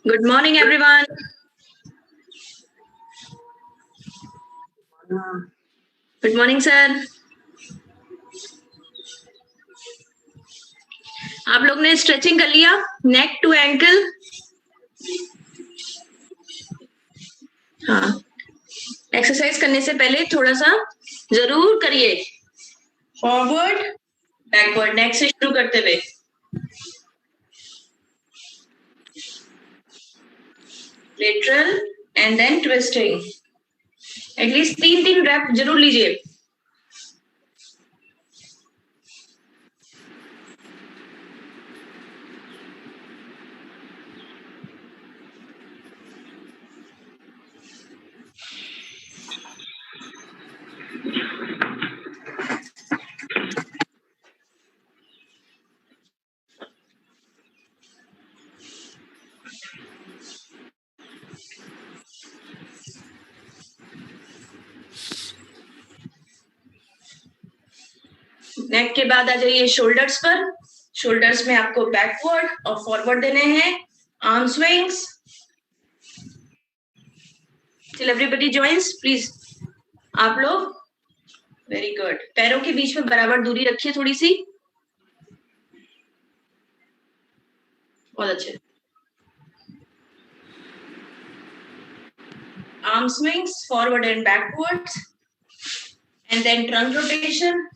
Good morning, everyone. Good morning, sir. आप लोग ने स्ट्रेचिंग कर लिया नेक टू एंकल? हाँ, एक्सरसाइज करने से पहले थोड़ा सा जरूर करिए फॉरवर्ड बैकवर्ड। नेक से शुरू करते हुए lateral and then twisting. At least 3 rep जरूर लीजिए। नेक के बाद आ जाइए शोल्डर्स पर। शोल्डर्स में आपको बैकवर्ड और फॉरवर्ड देने हैं। Arm swings till everybody joins please. आप लोग वेरी गुड। पैरों के बीच में बराबर दूरी रखिए थोड़ी सी। बहुत अच्छे। Arm swings forward and backwards, and then trunk rotation.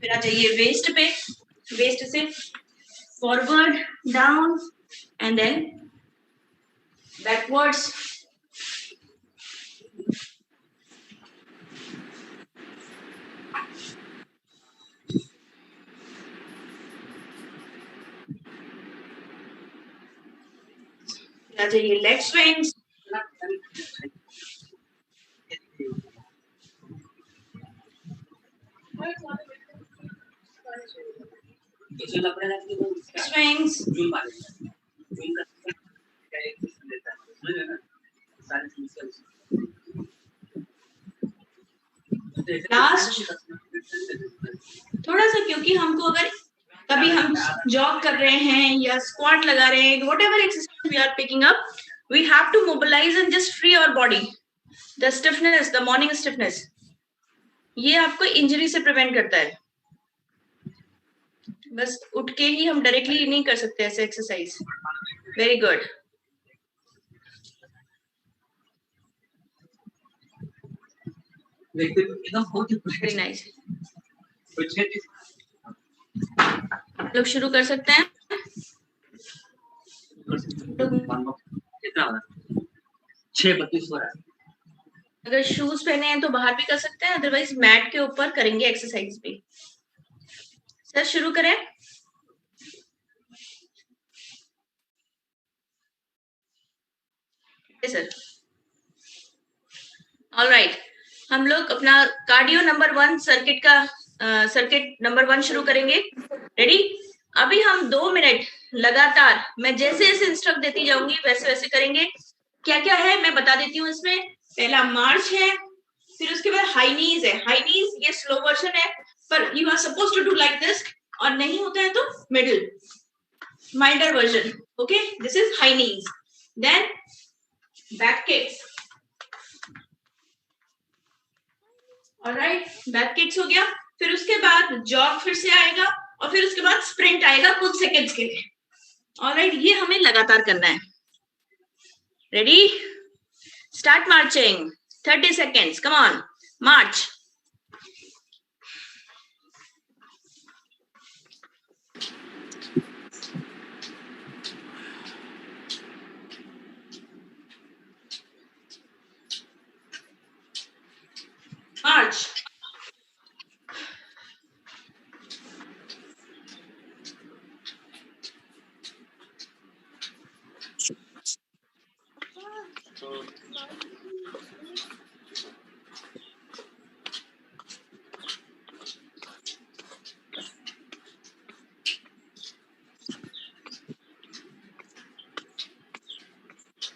फिर आ जाइए वेस्ट पे। वेस्ट से forward down and then backwards. आ जाइए लेग स्विंग्स। swings लास्ट थोड़ा सा, क्योंकि हमको अगर कभी हम जॉग कर रहे हैं या स्क्वाट लगा रहे हैं, whatever exercise we are picking up, we have to mobilize and just free our body. The stiffness, the morning stiffness, ये आपको इंजरी से प्रिवेंट करता है। बस उठ के ही हम डायरेक्टली नहीं कर सकते ऐसे exercise. Very good. Very nice. लोग शुरू कर सकते हैं। अगर शूज पहने हैं तो बाहर भी कर सकते हैं, अदरवाइज मैट के ऊपर करेंगे एक्सरसाइज भी। सर शुरू करें। सर ऑलराइट, हम लोग अपना कार्डियो नंबर 1 सर्किट का सर्किट नंबर 1 शुरू करेंगे। रेडी? अभी हम 2 मिनट लगातार, मैं जैसे जैसे इंस्ट्रक्ट देती जाऊंगी वैसे वैसे करेंगे। क्या क्या है मैं बता देती हूँ। इसमें पहला मार्च है, फिर उसके बाद हाई नीज है। हाई नीज ये स्लो वर्जन है, पर you are suppose to do like this, और नहीं होता है तो middle milder version. Okay, this is high knees. Then back kicks. Alright, back kicks हो गया। फिर उसके बाद जॉग फिर से आएगा, और फिर उसके बाद स्प्रिंट आएगा कुछ सेकंड्स के लिए। ऑलराइट, ये हमें लगातार करना है। Ready? Start marching. 30 seconds. Come on, march. March.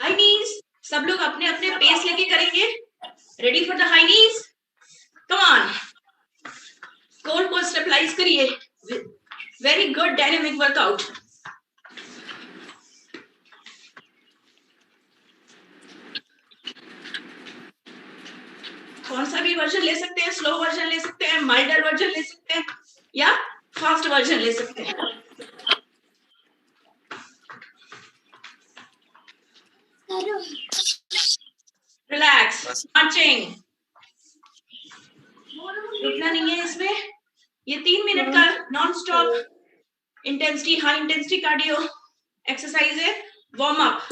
High नीज सब लोग अपने अपने पेस लेके करेंगे। Ready for the high knees? Come on. Core को स्टेबलाइज करिए. Very good dynamic workout. कौन सा भी वर्जन ले सकते हैं, स्लो वर्जन ले सकते हैं, माइल्डर वर्जन ले सकते हैं या फास्ट वर्जन ले सकते हैं. Relax, marching. रुकना नहीं है इसमें. ये 3 मिनट का non stop intensity, high intensity cardio exercise है. Warm up,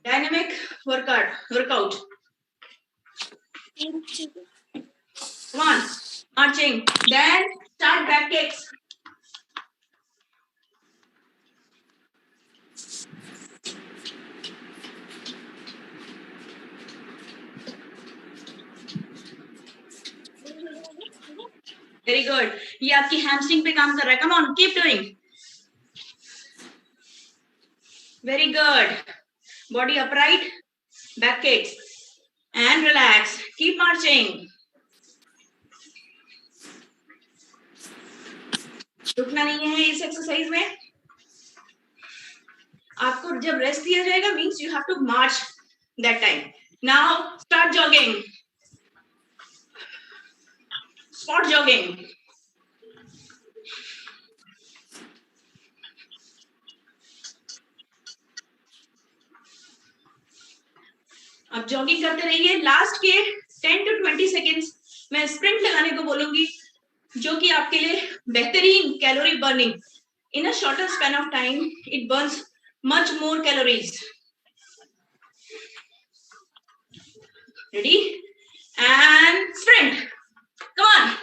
dynamic workout. Come on, marching. Then start back kicks. Very good. ये आपकी हैमस्ट्रिंग पे काम कर रहा है. Come on, keep doing. Very good. Body upright, back kicks, and relax. Keep marching. रुकना नहीं है इस एक्सरसाइज में. आपको जब रेस्ट दिया जाएगा means you have to march that time. Now start jogging. Spot jogging. आप जॉगिंग करते रहिए. लास्ट के 10 to 20 सेकेंड्स मैं स्प्रिंट लगाने को बोलूंगी, जो कि आपके लिए बेहतरीन calorie burning. In a shorter span of time it burns much more calories. Ready and sprint. Come on.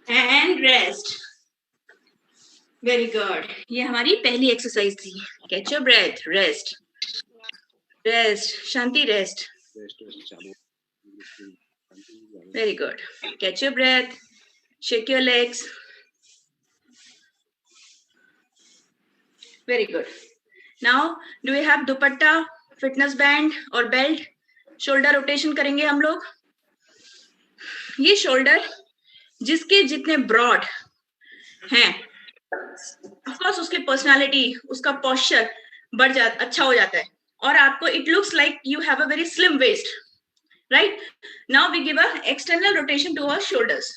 And rest. Very good. ये हमारी पहली एक्सरसाइज थी. Catch your breath. Rest rest. शांति rest. Very good. Catch your breath. Shake your legs. Very good. Now do you have dupatta, fitness band और belt? Shoulder rotation करेंगे हम लोग. ये शोल्डर जिसके जितने ब्रॉड हैं, ऑफ कोर्स उसके पर्सनालिटी, उसका पोस्चर अच्छा हो जाता है. और आपको it looks like you have a very slim waist, right? Now we give a external rotation to our shoulders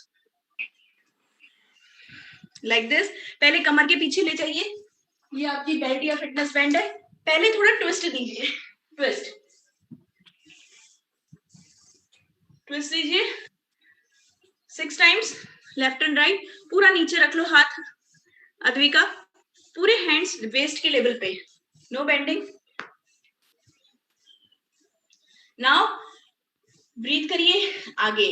like this. पहले कमर के पीछे ले जाइए. ये आपकी बेल्ट या फिटनेस बैंड है. पहले थोड़ा ट्विस्ट दीजिए. ट्विस्ट ट्विस्ट दीजिए 6 टाइम्स. Left and right. पूरा नीचे रख लो हाथ. अद्विका, पूरे हैंड्स वेस्ट के लेवल पे. No bending. नाउ ब्रीथ करिए आगे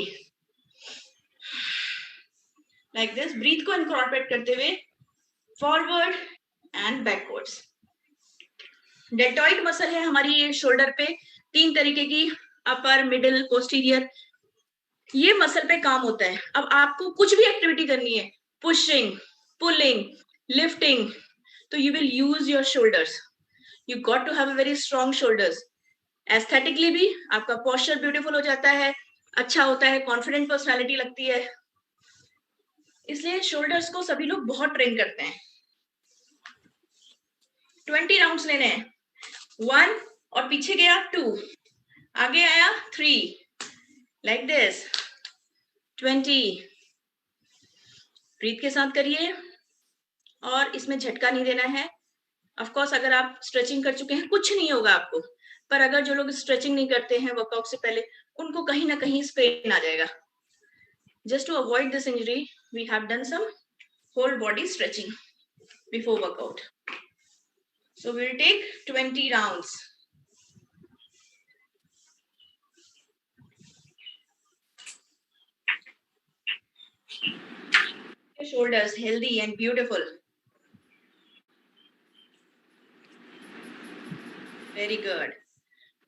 लाइक दिस. ब्रीथ को इनकॉर्पोरेट करते हुए forward and backwards. Deltoid muscle है हमारी ये शोल्डर पे. 3 तरीके की, अपर, मिडिल, पोस्टीरियर. ये मसल पे काम होता है. अब आपको कुछ भी एक्टिविटी करनी है, पुशिंग, पुलिंग, लिफ्टिंग, तो you will use your shoulders. You got to have a very strong shoulders. Aesthetically भी आपका पोस्चर ब्यूटीफुल हो जाता है, अच्छा होता है, कॉन्फिडेंट पर्सनालिटी लगती है. इसलिए शोल्डर्स को सभी लोग बहुत ट्रेन करते हैं. 20 राउंड्स लेने हैं. 1 और पीछे गया 2, आगे आया 3, लाइक दिस. 20. ब्रीथ के साथ करिए और इसमें झटका नहीं देना है. ऑफ कोर्स अगर आप स्ट्रेचिंग कर चुके हैं कुछ नहीं होगा आपको, पर अगर जो लोग स्ट्रेचिंग नहीं करते हैं वर्कआउट से पहले, उनको कहीं ना कहीं स्ट्रेन आ जाएगा. Just to avoid this injury we have done some whole body stretching before workout. So we'll take 20 rounds. Your shoulders healthy and beautiful. Very good.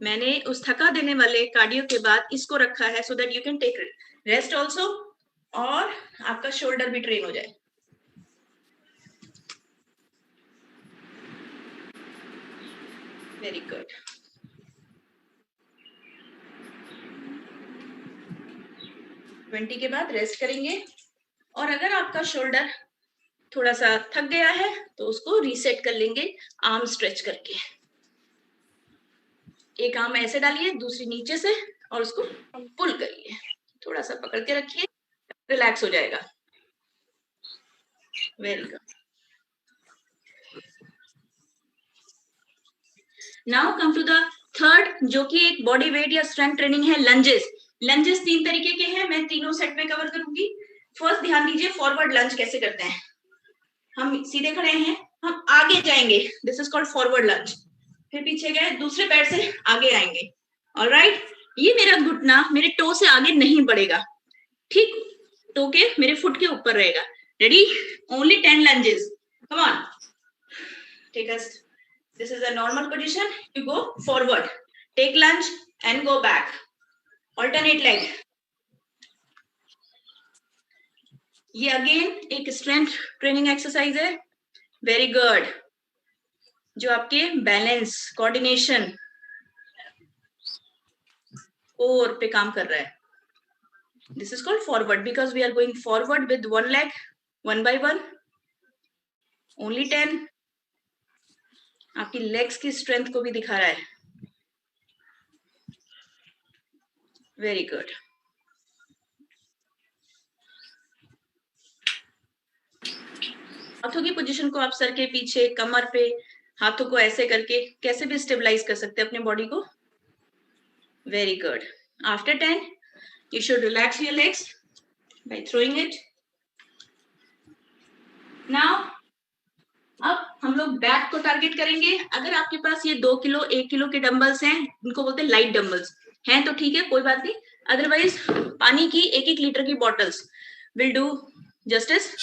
मैंने उस थका देने वाले कार्डियो के बाद इसको रखा है so that you can take rest also. और आपका शोल्डर भी ट्रेन हो जाए। Very good. ट्वेंटी के बाद रेस्ट करेंगे, और अगर आपका शोल्डर थोड़ा सा थक गया है तो उसको रीसेट कर लेंगे आर्म स्ट्रेच करके। एक आर्म ऐसे डालिए, दूसरी नीचे से, और उसको पुल करिए, थोड़ा सा पकड़ के रखिए, रिलैक्स हो जाएगा। Very good. Now come to the third, जो कि एक बॉडी वेट या स्ट्रेंथ ट्रेनिंग है, लंजेस। लंजेस 3 तरीके के हैं, मैं तीनों सेट में कवर करूंगी। फर्स्ट ध्यान दीजिए, फॉरवर्ड लंज कैसे करते हैं। हम सीधे खड़े हैं, हम आगे जाएंगे, दिस इज कॉल्ड फॉरवर्ड लंज। फिर पीछे गए, दूसरे पैर से आगे आएंगे। ऑलराइट, ये मेरा घुटना मेरे टो से आगे नहीं बढ़ेगा, ठीक, टो के मेरे फुट के ऊपर रहेगा। Ready, only 10 lunges, come on, take us, this is a normal position, you go forward, take lunge and go back, alternate leg। ये अगेन एक स्ट्रेंथ ट्रेनिंग एक्सरसाइज है। वेरी गुड, जो आपके बैलेंस, कोऑर्डिनेशन, कोर पे काम कर रहा है। This is called forward because we are going forward with one leg, one by one, only 10। आपकी लेग्स की स्ट्रेंथ को भी दिखा रहा है। Very good. हाथों की पोजीशन को आप सर के पीछे, कमर पे, हाथों को ऐसे करके कैसे भी स्टेबलाइज कर सकते हैं अपने बॉडी को। Very good. After 10 you should relax your legs by throwing it. Now अब हम लोग बैक को टारगेट करेंगे। अगर आपके पास ये 2 किलो 1 किलो के डंबल्स हैं, इनको बोलते हैं लाइट डंबल्स, हैं तो ठीक है, कोई बात नहीं। अदरवाइज पानी की 1-1 लीटर की bottles will do justice.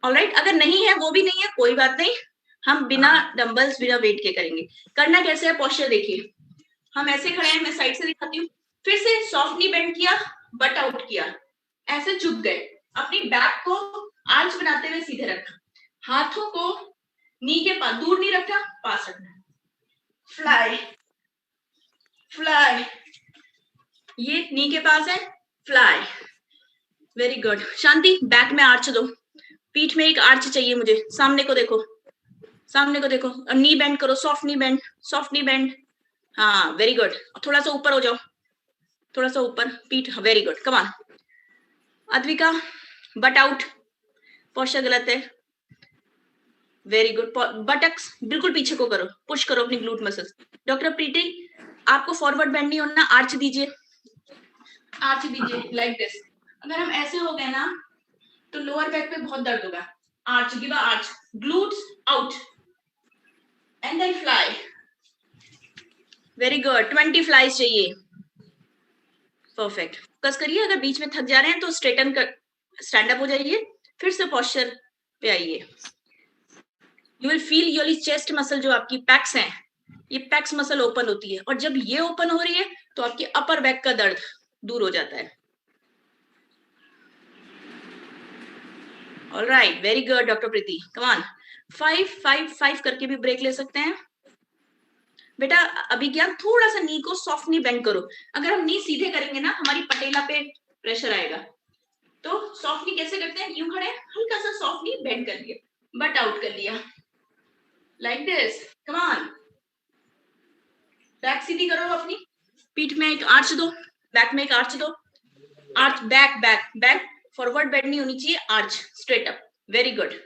Alright, अगर नहीं है, वो भी नहीं है, कोई बात नहीं, हम बिना डंबल्स, बिना वेट के करेंगे। करना कैसे है, पोस्चर देखिए। हम ऐसे खड़े हैं, मैं साइड से दिखाती हूँ। फिर से सॉफ्ट नी बेंड किया, बट आउट किया, ऐसे झुक गए, अपनी बैक को आर्च बनाते हुए सीधे रखा, हाथों को नी के पास, दूर नहीं रखना, पास रखना, फ्लाई फ्लाई, ये नी के पास है, fly. Very good. Shanti, back में आर्च दो, पीठ में एक आर्च चाहिए मुझे, सामने को देखो, सामने को देखो, और नी बेंड करो, soft knee bend, soft knee bend. हाँ, वेरी गुड। थोड़ा सा ऊपर हो जाओ, थोड़ा सा ऊपर, पीठ, very good, come on. Advika, but out, posture गलत है। वेरी गुड, बटक्स बिल्कुल पीछे को करो, पुश करो अपनी ग्लूट मसल्स। डॉक्टर प्रीति, आपको फॉरवर्ड बेंड नहीं होना, आर्च दीजिए, आर्च दीजिए लाइक दिस। अगर हम ऐसे हो गए ना तो लोअर बैक पे बहुत दर्द होगा। Arch, give a arch, glutes out, and then fly. Very good, 20 flies चाहिए, परफेक्ट। फोकस करिए, अगर बीच में थक जा रहे हैं तो स्ट्रेटन कर, स्टैंड अप हो जाइए, फिर से पोस्चर पे आइए। You will feel your chest muscle, जो आपकी पैक्स हैं, ये पैक्स मसल ओपन होती है, और जब ये ओपन हो रही है तो आपके अपर बैक का दर्द दूर हो जाता है। Alright, very good doctor Preeti, come on. 5-5-5 करके भी ब्रेक ले सकते हैं। बेटा अभिज्ञान, थोड़ा सा नी को सॉफ्ट नी बेंड करो। अगर हम नी सीधे करेंगे ना, हमारी पटेला पे प्रेशर आएगा, तो सॉफ्ट नी कैसे करते हैं, यूं खड़े, हल्का सा सॉफ्ट नी बेंड कर लिया, बट आउट कर लिया, like this, come on. Back सीधी करो अपनी, पीठ में एक आर्च दो, बैक में एक आर्च दो, arch, back back back, forward bend नहीं होनी चाहिए, arch, straight up. Very good,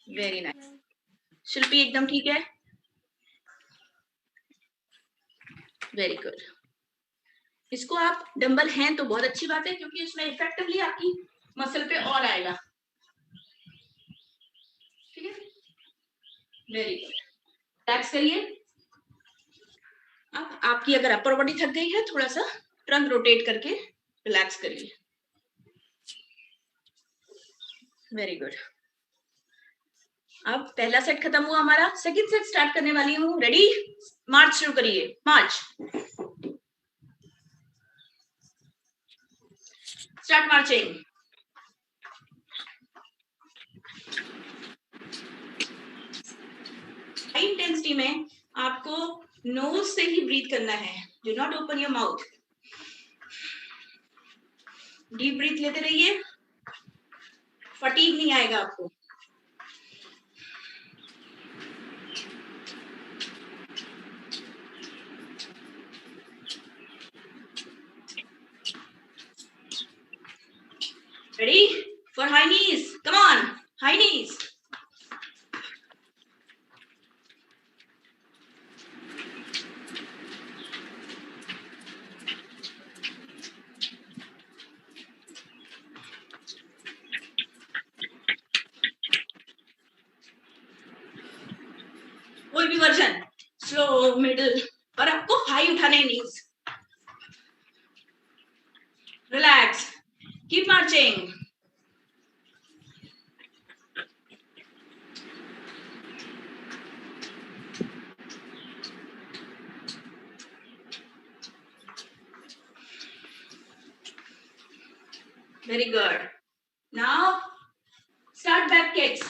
very nice. Shilpi एकदम ठीक है, वेरी गुड। इसको आप डंबल हैं तो बहुत अच्छी बात है, क्योंकि इसमें इफेक्टिवली आपकी मसल पे और आएगा, ठीक है, वेरी गुड। रिलैक्स करिए। अब आपकी अगर अपर बॉडी थक गई है, थोड़ा सा ट्रंक रोटेट करके रिलैक्स करिए। Very good. अब पहला सेट खत्म हुआ हमारा, सेकंड सेट स्टार्ट करने वाली हूँ। रेडी, मार्च शुरू करिए, march. Start marching. High intensity में आपको नोज से ही ब्रीथ करना है, do not open your mouth. Deep breath लेते रहिए, फटीग नहीं आएगा आपको। Ready for high knees? Come on, high knees. कोई भी वर्जन, स्लो, मिडिल, और आपको हाई उठाने knees. Relax, keep marching. Very good. Now start back kicks.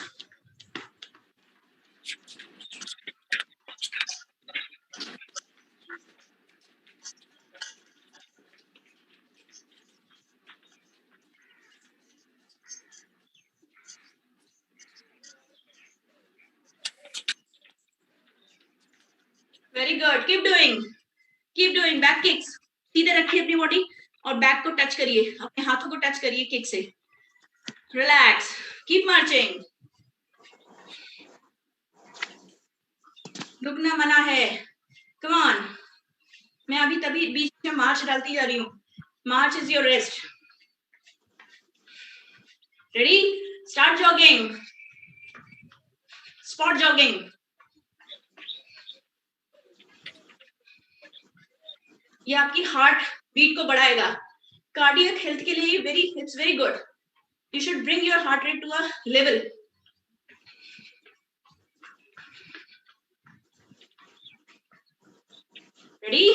Very good. Keep doing. Keep doing back kicks. सीधे रखिए अपनी बॉडी और back को टच करिए, अपने हाथों को टच करिए किक से। Relax, keep marching. रुकना मना है। Come on. मैं अभी तभी बीच में मार्च डालती जा रही हूँ। March is your rest. Ready, start jogging, spot jogging. ये आपकी हार्ट बीट को बढ़ाएगा। कार्डियक हेल्थ के लिए it's very good. You should bring your heart rate to a level. Ready?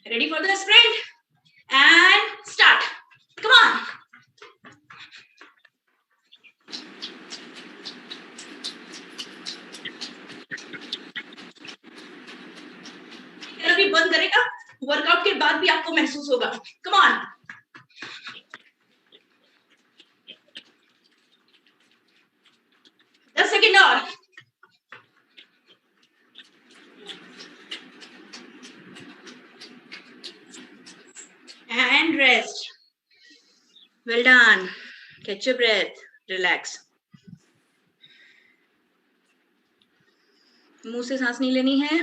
Ready for the sprint? And start. Come on. अभी बंद करेगा, workout के बाद भी आपको महसूस होगा। Come on. सेकंड और। And rest. Well done. Catch your breath. Relax. मुंह से सांस नहीं लेनी है।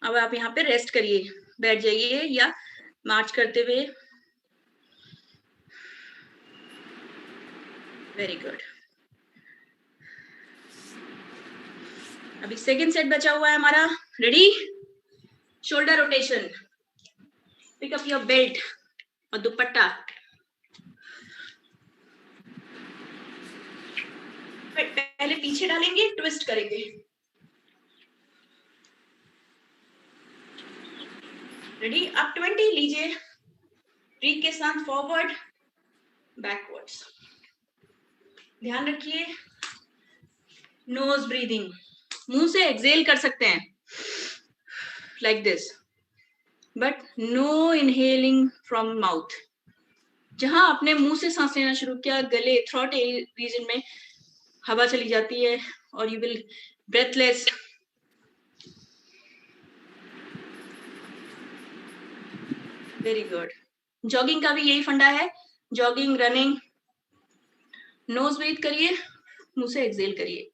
अब आप यहाँ पे रेस्ट करिए, बैठ जाइए या मार्च करते हुए। Very good. अभी सेकंड सेट बचा हुआ है हमारा। Ready, shoulder rotation. Pick up your belt और दुपट्टा। पहले पीछे डालेंगे, ट्विस्ट करेंगे। रेडी, अब 20 लीजिए, ब्रीथ के साथ फॉरवर्ड बैकवर्ड्स। ध्यान रखिए, नोज ब्रीदिंग, मुंह से एक्सेल कर सकते हैं like this, but no inhaling from mouth. जहां आपने मुंह से सांस लेना शुरू किया, गले थ्रोट रीजन में हवा चली जाती है और you will breathless. Very good. Jogging का भी यही फंडा है, जॉगिंग, रनिंग, नोज ब्रीथ करिए, मुंह से एक्सेल करिए।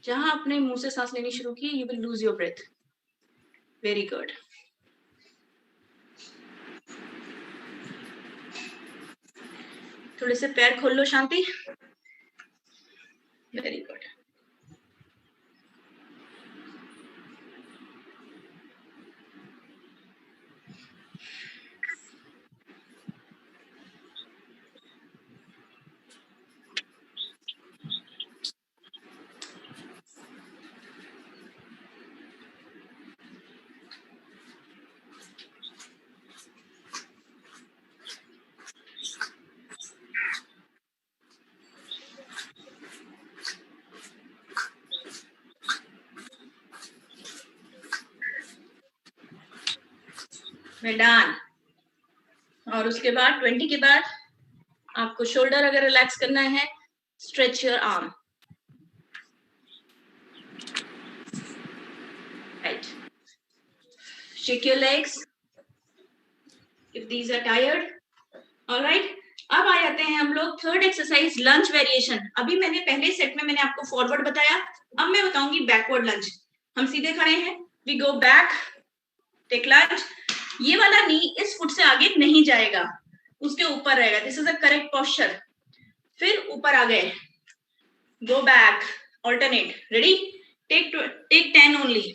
जहां आपने मुंह से सांस लेनी शुरू की, you will lose your breath. Very good. थोड़े से पैर खोल लो, Shanti. Very good. Well done. और उसके बाद 20 के बाद आपको शोल्डर अगर रिलैक्स करना है, stretch your arm, right, shake your legs if these are tired, alright। अब आ जाते हैं हम लोग थर्ड एक्सरसाइज, लंज वेरिएशन। अभी मैंने पहले सेट में मैंने आपको फॉरवर्ड बताया, अब मैं बताऊंगी बैकवर्ड लंज। हम सीधे खड़े हैं, वी गो बैक, टेक लंज। ये वाला नी इस फुट से आगे नहीं जाएगा, उसके ऊपर रहेगा, this is a correct posture. फिर ऊपर आ गए, go back, alternate, ready, take 10 only,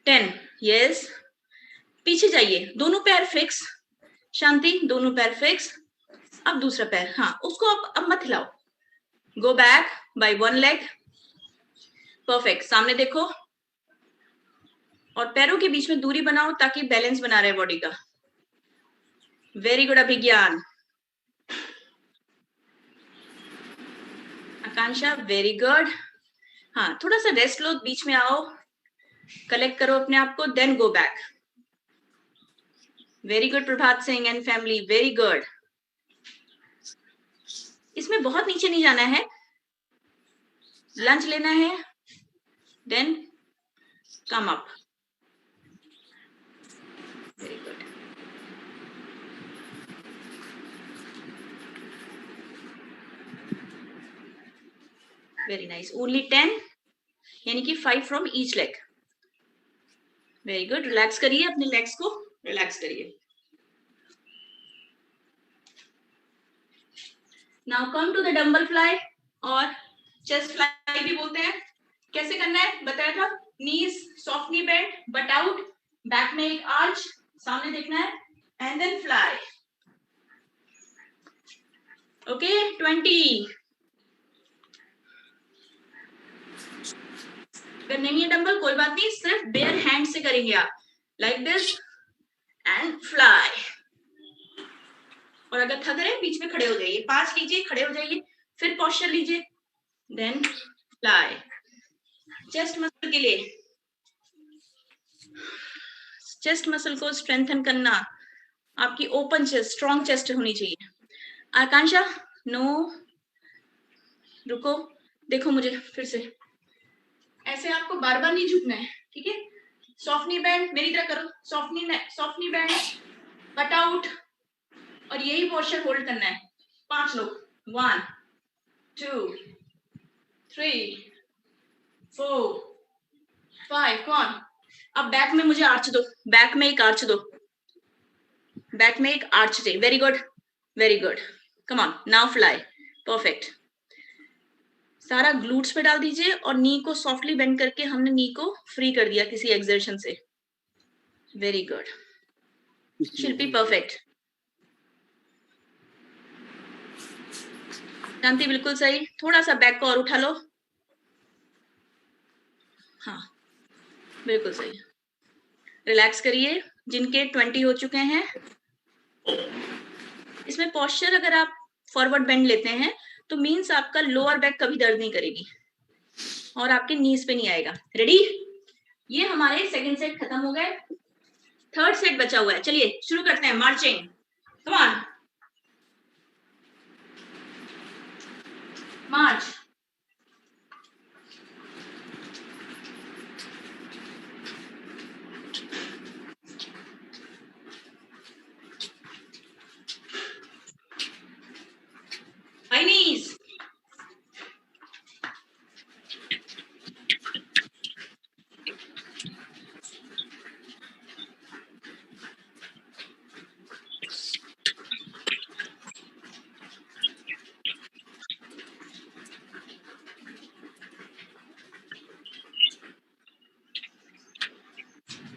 10, yes. पीछे जाइए, दोनों पैर फिक्स, शांति, दोनों पैर फिक्स। अब दूसरा पैर, हाँ, उसको अब मत हिलाओ, go back by one leg, perfect. सामने देखो और पैरों के बीच में दूरी बनाओ ताकि बैलेंस बना रहे बॉडी का। वेरी गुड अभिज्ञान, आकांक्षा, वेरी गुड। हाँ, थोड़ा सा रेस्ट लो, बीच में आओ, कलेक्ट करो अपने आप को, then go back. Very good Prabhat Singh and family, very good. इसमें बहुत नीचे नहीं जाना है, लंच लेना है, then come up, very good. Very nice, only 10, यानी कि 5 from each leg. Very good, relax करिए अपने लेग्स को, रिलैक्स करिए। Now come to the dumbbell fly और चेस्ट फ्लाई भी बोलते हैं। कैसे करना है बताया था, knees soft knee bend, but out, back में एक आर्च, सामने देखना है, एंड देन फ्लाई। ओके, 20। अगर नहीं है डंबल कोई बात नहीं, सिर्फ बेयर हैंड से करेंगे आप, लाइक दिस एंड फ्लाई। और अगर थक रहे बीच में खड़े हो जाइए, 5 लीजिए, खड़े हो जाइए, फिर पोस्चर लीजिए, देन फ्लाई। चेस्ट मसल के लिए, चेस्ट मसल को स्ट्रेंथन करना, आपकी ओपन चेस्ट, स्ट्रॉन्ग चेस्ट होनी चाहिए। आकांक्षा, नो, रुको, देखो मुझे फिर से, ऐसे आपको बार बार नहीं झुकना है, ठीक है। सॉफ्ट नी बैंड, मेरी तरह करो, सॉफ्ट नी बैंड, कट आउट, और यही पोस्चर होल्ड करना है। 5 लोग, 1 2 3 4 5, कौन? अब बैक में मुझे आर्च दो, बैक में एक आर्च दो, बैक में एक आर्च चाहिए, very good, very good, come on, now fly, perfect. सारा ग्लूट्स पे डाल दीजिए और नी को सॉफ्टली बेंड करके हमने नी को फ्री कर दिया किसी एक्सर्शन से, वेरी गुड। शिल्पी, परफेक्ट, शांति, बिल्कुल सही, थोड़ा सा बैक को और उठा लो, हाँ बिल्कुल सही। रिलैक्स करिए, जिनके 20 हो चुके हैं। इसमें पोस्चर अगर आप फॉरवर्ड बेंड लेते हैं तो मींस आपका लोअर बैक कभी दर्द नहीं करेगी और आपके नीज पे नहीं आएगा। रेडी, ये हमारे सेकंड सेट खत्म हो गए, थर्ड सेट बचा हुआ है, चलिए शुरू करते हैं, marching, come on, march. High knees,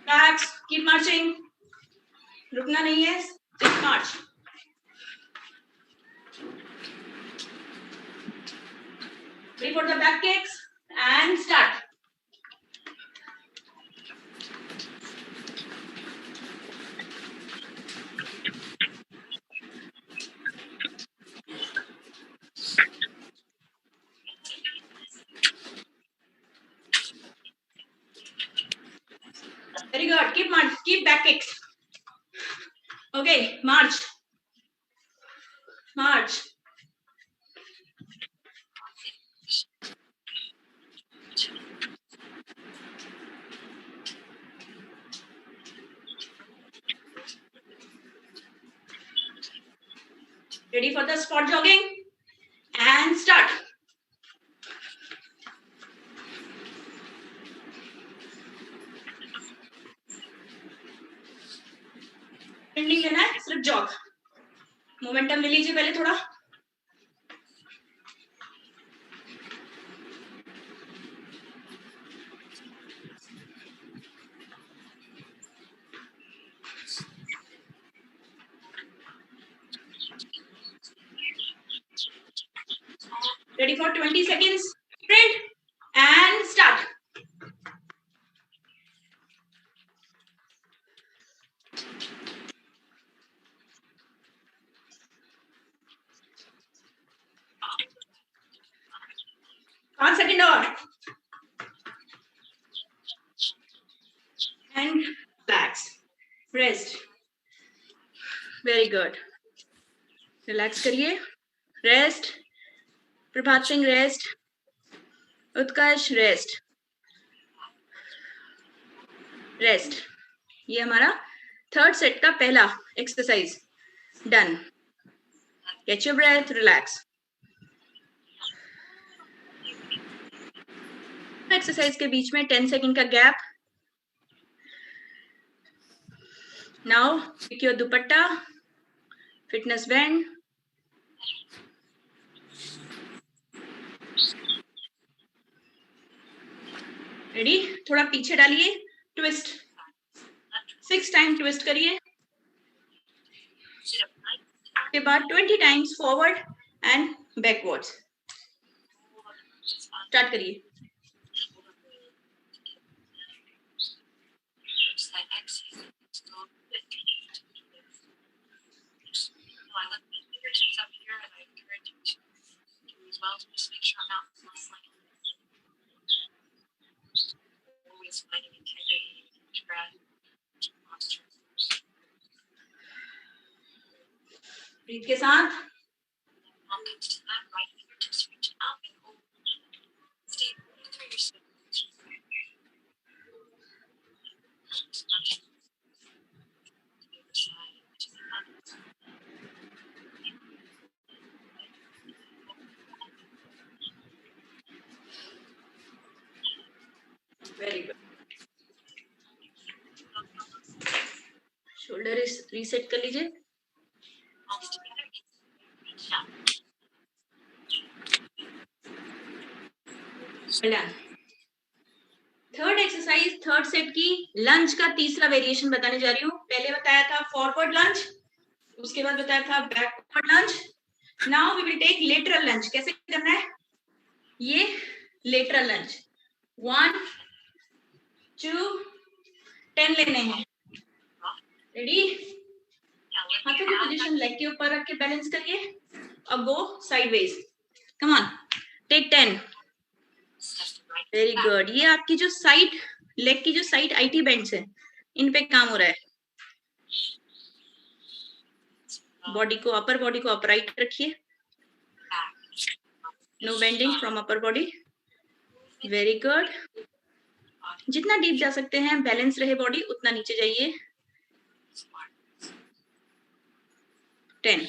backs, keep marching, रुकना नहीं है, just march. Ready for the back kicks and start. Very good. Keep back kicks. Okay, march. March. Ready for the spot jogging? And start. नहीं लेना है, सिर्फ jog. Momentum ले लीजिए पहले थोड़ा. Ready for 20 seconds? Sprint and start. One second और. And relax. Rest. Very good. Relax करिए. Rest. प्रभात सिंह रेस्ट. उत्कर्ष रेस्ट. रेस्ट. ये हमारा थर्ड सेट का पहला exercise done. Get your breath, relax. Exercise के बीच में 10 सेकंड का gap. Now pick your dupatta, fitness band. Ready? थोड़ा पीछे डालिए. ट्विस्ट 6 टाइम ट्विस्ट करिए. के बाद 20 times forward and backwards. Start करिए. Just make sure I'm not sliding. Always finding integrity, breath, posture. Breathe के साथ. Welcome to that right fingertips reach up and hold. Stay through your spine. Very good. Shoulder reset कर लीजिए. Third exercise third set की लंज का तीसरा variation बताने जा रही हूँ. पहले बताया था फॉरवर्ड लंज, उसके बाद बताया था backward lunge. Now we will take lateral lunge. कैसे करना है? ये लेटरल लंज 1 2 10 लेने हैं. रेडी? हाथों की पोजीशन लेग के ऊपर रख के बैलेंस करिए. अब go sideways. Come on, take 10. Very good. ये आपकी जो साइड लेग की जो साइड आईटी बैंड्स है, इन पे काम हो रहा है. बॉडी को अपराइट रखिए. No bending from upper body. Very good. जितना डीप जा सकते हैं, बैलेंस रहे बॉडी, उतना नीचे जाइए. 10.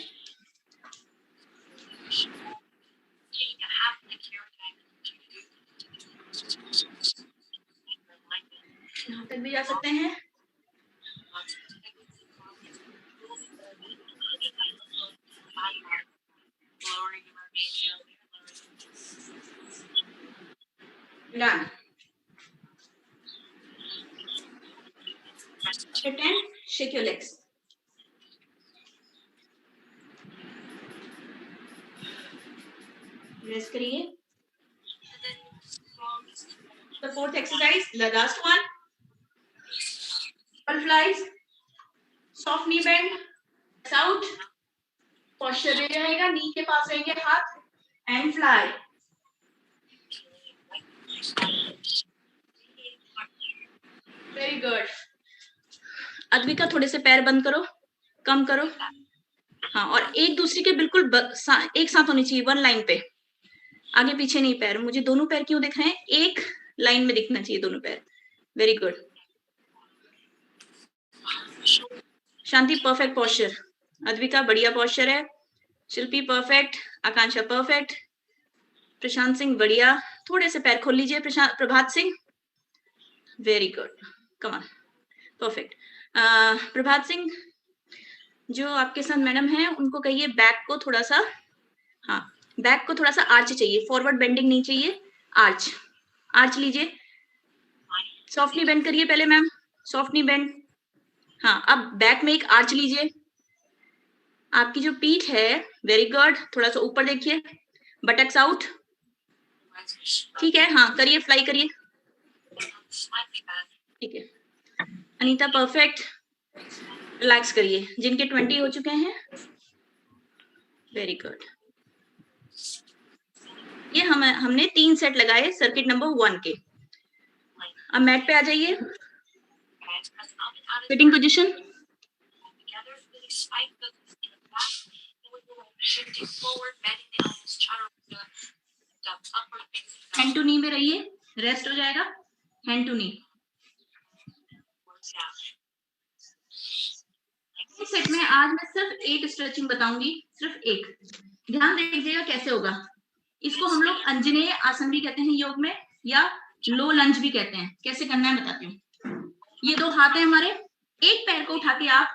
यहाँ तक भी जा सकते हैं. Done. 10. Shake your legs. Rest करिए. The fourth exercise, the last one. Butterflies. Soft knee bend. Out. Posture में रहेगा, knee के पास रहेंगे हाथ. And fly. Very good. Advika थोड़े से पैर बंद करो. कम करो। हाँ, और एक दूसरे के बिल्कुल एक साथ होनी चाहिए, वन लाइन पे, आगे पीछे नहीं पैर। मुझे दोनों पैर क्यों दिख रहे हैं? एक लाइन में दिखना चाहिए दोनों पैर। Very good. Shanti perfect posture, Advika बढ़िया पोस्चर है, शिल्पी परफेक्ट, आकांक्षा परफेक्ट, प्रशांत सिंह बढ़िया। थोड़े से पैर खोल लीजिए Prabhat Singh, very good, come on, perfect. Prabhat Singh, जो आपके साथ मैडम हैं उनको कहिए बैक को थोड़ा सा, हाँ बैक को थोड़ा सा आर्च चाहिए, फॉरवर्ड बेंडिंग नहीं चाहिए, आर्च, आर्च लीजिए। सॉफ्ट नी बेंड करिए पहले मैम, सॉफ्ट नी बेंड। हाँ, अब बैक में एक आर्च लीजिए। आपकी जो पीठ है, वेरी गुड, थोड़ा सा ऊपर देखिए, बटक्स आउट, ठीक है। हाँ करिए, फ्लाई करिए, ठीक है। अनीता परफेक्ट, रिलैक्स करिए, जिनके 20 हो चुके हैं, वेरी गुड। ये हमने 3 सेट लगाए सर्किट नंबर 1 के। अब मैट पे आ जाइए, सिटिंग पोजीशन, हैंड टू नी में रहिए, रेस्ट हो जाएगा, हैंड टू नी। इस सेट में आज मैं सिर्फ एक स्ट्रेचिंग बताऊंगी, सिर्फ एक, ध्यान दीजिएगा कैसे होगा। इसको हम लोग अंजनेय आसन भी कहते हैं योग में, या लो लंज भी कहते हैं। कैसे करना है बताती हूँ। ये 2 हाथ है हमारे, एक पैर को उठा के आप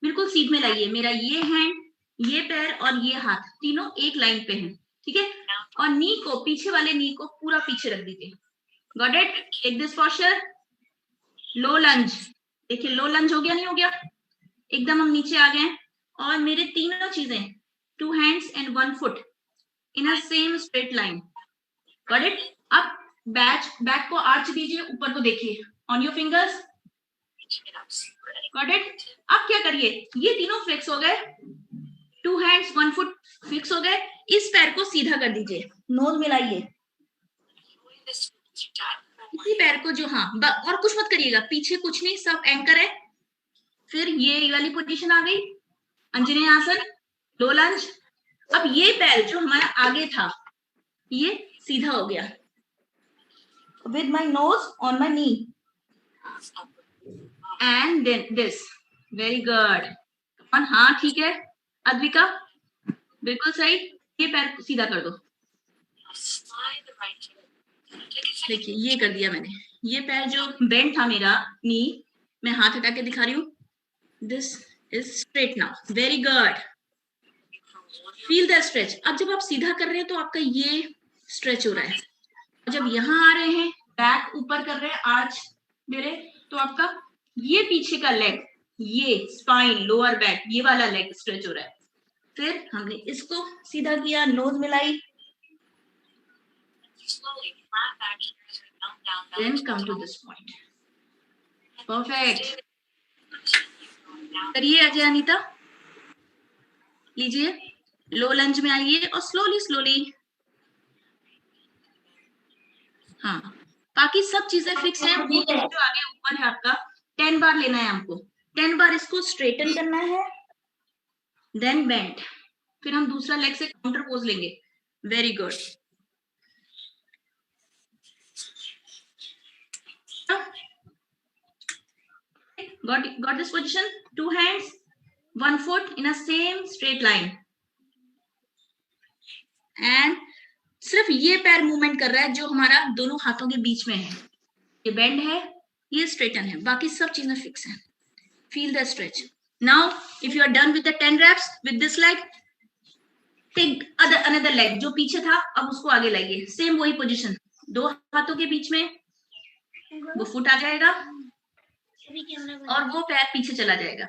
बिल्कुल सीध में लाइए, मेरा ये हैंड, ये पैर और ये हाथ तीनों एक लाइन पे हैं, ठीक है। और नी को, पीछे वाले नी को पूरा पीछे रख दीजिए, got it. Take this posture, low lunge, देखिए लो लंज हो गया, नहीं हो गया, एकदम हम नीचे आ गए। और मेरे तीनों चीजें, 2 hands and 1 foot in a same straight line, got it. अब बैक को आर्च दीजिए, ऊपर को देखिए, on your fingers, got it. अब क्या करिए, ये तीनों फिक्स हो गए, 2 हैंड्स 1 फुट फिक्स हो गए। इस पैर को सीधा कर दीजिए, नोज मिलाइए, इसी पैर को जो, हाँ और कुछ मत करिएगा, पीछे कुछ नहीं, सब एंकर है। फिर ये वाली पोजीशन आ गई, अंजनेय आसन, लो लंज। अब ये पैर जो हमारा आगे था, ये सीधा हो गया, with my nose on my knee and then this, very good, on, हाँ ठीक है अद्विका, बिल्कुल सही। ये पैर सीधा कर दो, देखिए ये कर दिया मैंने, ये पैर जो बेंड था मेरा नी, मैं हाथ हटा के दिखा रही हूँ, this is straight now, very good, feel the stretch. अब जब आप सीधा कर रहे हैं तो आपका ये स्ट्रेच हो रहा है, जब यहाँ आ रहे हैं, बैक ऊपर कर रहे हैं, आर्च मेरे, तो आपका ये पीछे का लेग, ये स्पाइन, लोअर बैक, ये वाला लेग स्ट्रेच हो रहा है। फिर हमने इसको सीधा किया, नोज मिलाई, then come to this point, perfect। करिए अजय अनीता, लीजिए, लो लंज में आइए और स्लोली स्लोली, हाँ बाकी सब चीजें फिक्स है। वो जो आगे ऊपर है आपका 10 बार लेना है हमको, 10 बार इसको स्ट्रेटन करना है, देन बेंड, फिर हम दूसरा लेग से काउंटर पोज लेंगे, very good. got this position, 2 hands 1 foot in a same straight line, and सिर्फ ये पैर मूवमेंट कर रहा है जो हमारा दोनों हाथों के बीच में है, ये बेंड है, ये स्ट्रेटन है, बाकी सब चीजें फिक्स हैं। Feel the stretch. Now if you are done with the 10 reps with this leg, take another leg, जो पीछे था अब उसको आगे लाइए, सेम वही पोजीशन, 2 हाथों के बीच में वो फुट आ जाएगा और वो पैर पीछे चला जाएगा।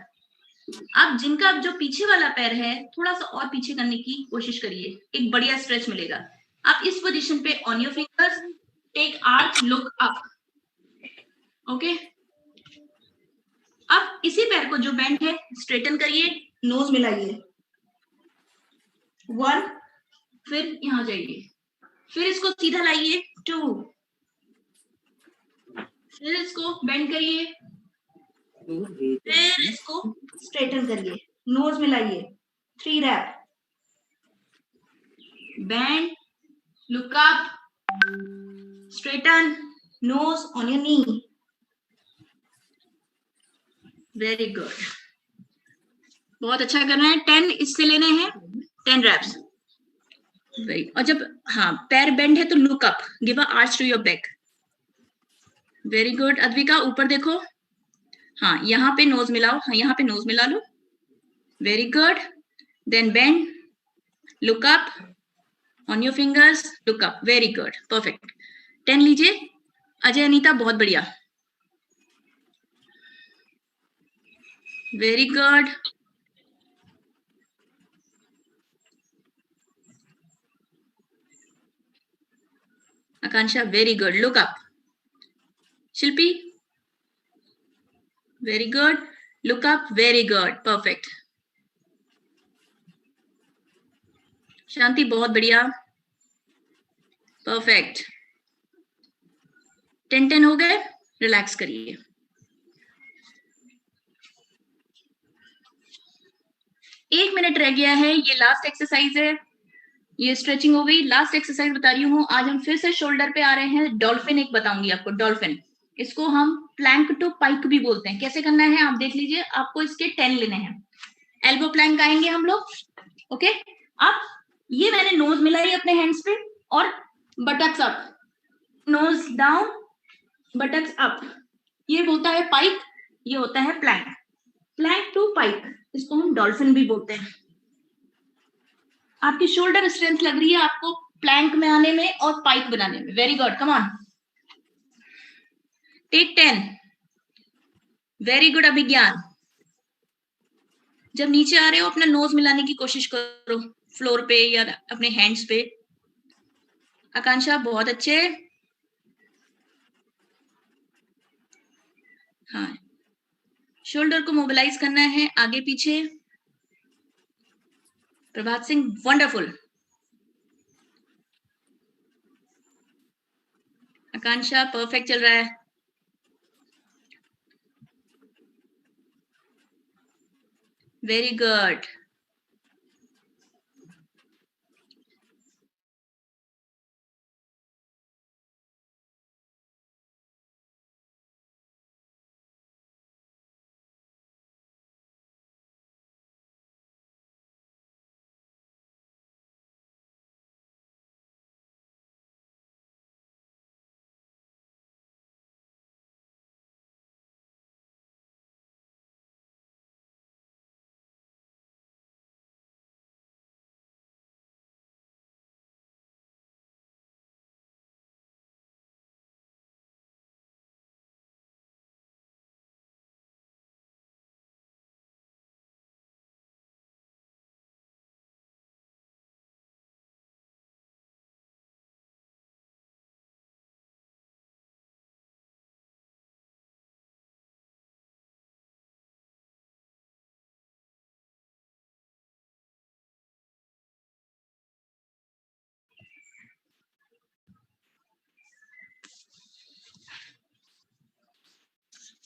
अब जिनका जो पीछे वाला पैर है, थोड़ा सा और पीछे करने की कोशिश करिए, एक बढ़िया स्ट्रेच मिलेगा। आप इस पोजीशन पे on your fingers, take arch, look up, okay. अब इसी पैर को जो बेंड है स्ट्रेटन करिए, नोज मिलाइए, 1, फिर यहां जाइए, फिर इसको सीधा लाइए, 2, फिर इसको बेंड करिए, फिर इसको स्ट्रेटन करिए, नोज मिलाइए, 3 rep, bend, look up, straighten, nose on your knee, very good, बहुत अच्छा करना है। 10 इससे लेने हैं, 10 रैप्स, वेरी। और जब हाँ पैर बेंड है तो look up, give a arch to your back, very good. Advika ऊपर देखो, हाँ यहाँ पे नोज मिलाओ, हाँ यहाँ पे नोज मिला लो, very good, then bend, look up on your fingers, look up, very good, perfect. 10 लीजिए। अजय अनीता बहुत बढ़िया, very good, Akanksha very good, look up, Shilpi very good, look up, very good, perfect, Shanti बहुत बढ़िया, परफेक्ट। 10 हो गए, रिलैक्स करिए। एक मिनट रह गया है, ये लास्ट एक्सरसाइज है, ये स्ट्रेचिंग हो गई। लास्ट एक्सरसाइज बता रही हूँ। आज हम फिर से शोल्डर पे आ रहे हैं। डॉल्फिन एक बताऊंगी आपको, डॉल्फिन, इसको हम प्लैंक टू पाइक भी बोलते हैं। कैसे करना है आप देख लीजिए, आपको इसके 10 लेने हैं। एल्बो प्लैंक आएंगे हम लोग, ओके। अब ये मैंने नोज मिलाई अपने हैंड्स पे और buttocks up, nose down, buttocks up, ये होता है पाइक, ये होता है प्लैंक। प्लैंक टू पाइक, इसको हम डॉल्फिन भी बोलते हैं। आपकी शोल्डर स्ट्रेंथ लग रही है आपको प्लैंक में आने में और पाइक बनाने में, very good, come on, take 10, very good Abhigyan. जब नीचे आ रहे हो अपना नोज मिलाने की कोशिश करो फ्लोर पे या अपने हैंड्स पे। आकांक्षा बहुत अच्छे, हाँ शोल्डर को मोबिलाइज करना है आगे पीछे। प्रभात सिंह वंडरफुल, आकांक्षा परफेक्ट चल रहा है, very good.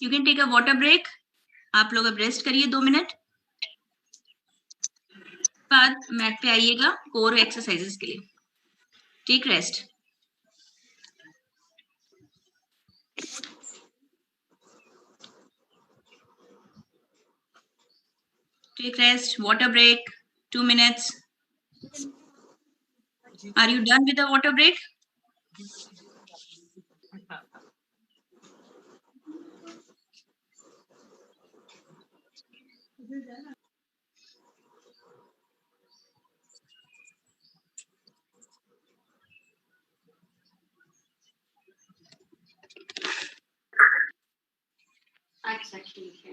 You can take a water break, आप लोग अब रेस्ट करिए 2 मिनट, बाद मैट पे आइएगा कोर एक्सरसाइजेस के लिए। Take rest, take rest, water break 2 minutes. Are you done with the water break? अच्छा ठीक है,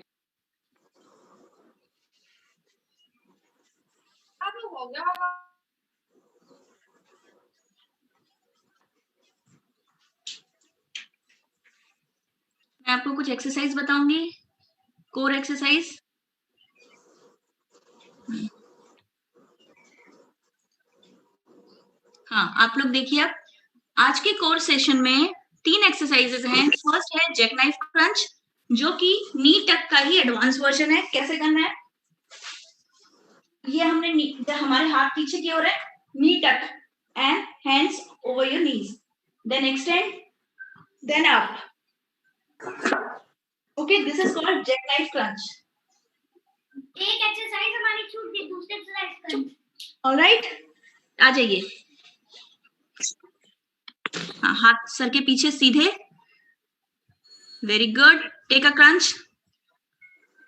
अब हो गया। मैं आपको कुछ एक्सरसाइज बताऊंगी, कोर एक्सरसाइज। हाँ आप लोग देखिए, अब आज के कोर सेशन में 3 एक्सरसाइजेस हैं। फर्स्ट है जैक नाइफ क्रंच, जो कि नी टक का ही एडवांस वर्जन है। कैसे करना है, ये हमने हमारे हाथ पीछे की ओर है, knee tuck and hands over your knees, then extend, then up. Okay, this is called jackknife crunch. एक एक्सरसाइज हमारी छूट गई, दूसरी एक्सरसाइज कर. ऑलराइट, आ जाइए. हाँ, हाथ सर के पीछे सीधे. Very good. Take a crunch.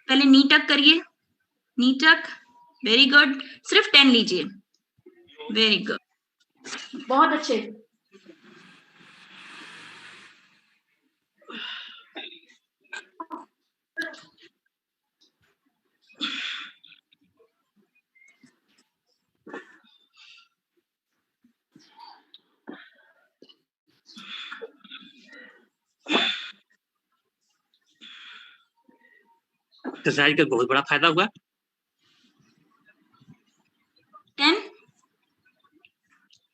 पहले नी टक करिए, नी टक. Very good. सिर्फ 10 लीजिए. वेरी गुड, बहुत अच्छे. एक्सरसाइज का बहुत बड़ा फायदा हुआ. 10.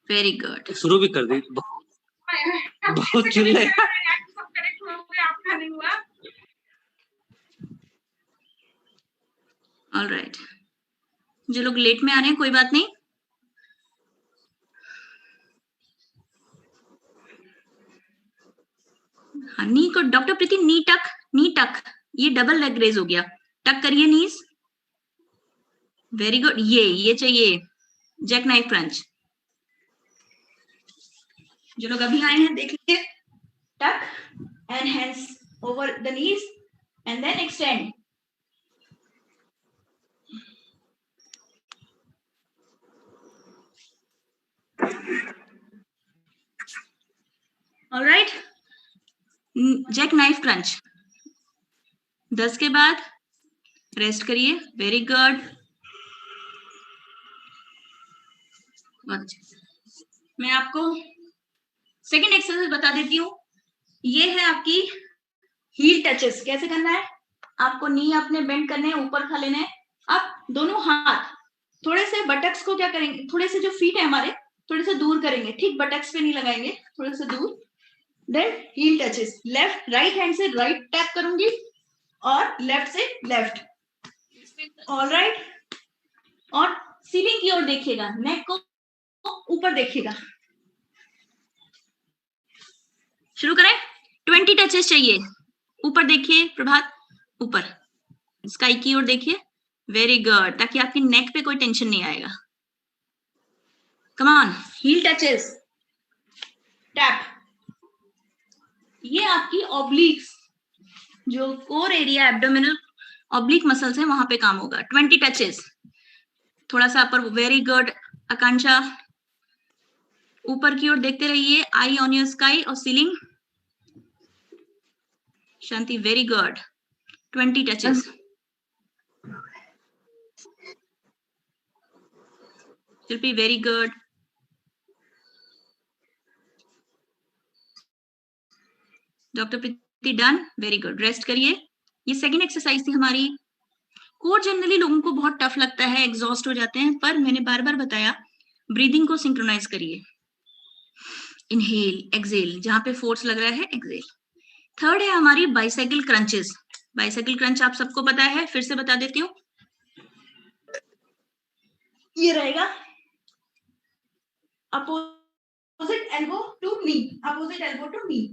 Very good. शुरू भी कर दी. बहुत चिल्ले. ऑलराइट, जो लोग लेट में आ रहे हैं कोई बात नहीं. हाँ, नी को डॉक्टर प्रीति नी टक, नी टक. ये डबल लेग रेज हो गया. टक करिए नीज. Very good. ये चाहिए जैक नाइफ क्रंच. जो लोग अभी आए हैं देख लीजिए. Tuck and hands over the knees and then extend. Alright, jackknife crunch. 10 के बाद रेस्ट करिए. Very good. मैं आपको सेकंड एक्सरसाइज बता देती हूँ. ये है आपकी हील टचेस. कैसे करना है? आपको नी अपने बेंड करने हैं, ऊपर खा लेने हैं. आप दोनों हाथ थोड़े से बटक्स को क्या करेंगे, थोड़े से जो फीट है हमारे थोड़े से दूर करेंगे. ठीक बटक्स पे नहीं लगाएंगे, थोड़े से दूर. Then heel touches. Left right hand से राइट टैप करूंगी और लेफ्ट से लेफ्ट. ऑलराइट, और सीलिंग की ओर देखिएगा, नेक को ऊपर देखिएगा. शुरू करें. 20 टचेस चाहिए. ऊपर देखिए प्रभात, ऊपर स्काई की ओर देखिए. वेरी गुड, ताकि आपकी नेक पे कोई टेंशन नहीं आएगा. Come on, heel touches, tap. ये आपकी ऑब्लिक्स, जो core area abdominal oblique muscles है वहां पे काम होगा. 20 टचेस. थोड़ा सा अपर. Very good. आकांक्षा ऊपर की ओर देखते रहिए. आई ऑन योर स्काई और सीलिंग. शांति वेरी गुड. 20 टचेस. शिल्पी वेरी गुड. डॉक्टर प्रीति डन. Very good. रेस्ट करिए. ये सेकंड एक्सरसाइज थी हमारी. कोर जनरली लोगों को बहुत टफ लगता है, एग्जॉस्ट हो जाते हैं, पर मैंने बार बार बताया ब्रीदिंग को सिंक्रोनाइज करिए. इनहेल एक्सेल, जहां पे फोर्स लग रहा है एक्सेल. थर्ड है हमारी बाइसाइकिल क्रंचेस. बाइसाइकिल क्रंच आप सबको पता है, फिर से बता देती हूँ. ये रहेगा opposite elbow to knee, opposite elbow to knee.